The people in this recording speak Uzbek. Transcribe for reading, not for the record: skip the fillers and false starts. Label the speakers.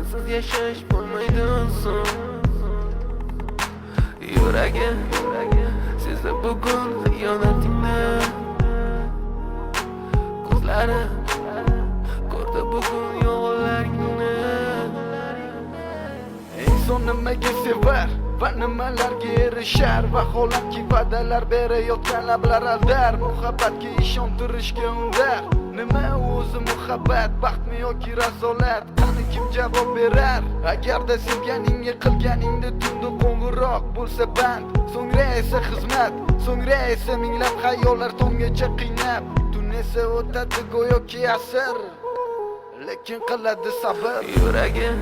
Speaker 1: sensiz yashash bo'lmaydi so'ng. Yuragim sezdi bugun xiyonatingni, ko'zlarim ko'rdi bugun yolg'onlaringni.
Speaker 2: Inson nimaga sevar va nimalarga erishar, vaholanki va'dalar berayotgan lablar aldar, muhabbatga ishontirishga undar. Nima o'zi muhabbat, baxtmi yoki razolat? Qani kim javob berar? Agarda sevganingga qilganingda tunda qo'ng'iroq bo'lsa band, so'ngra esa xizmat, so'ngra esa minglab xayollar tonggacha qiynab, tun esa o'tadi go'yoki asr, lekin qiladi sabr.
Speaker 1: Yuragim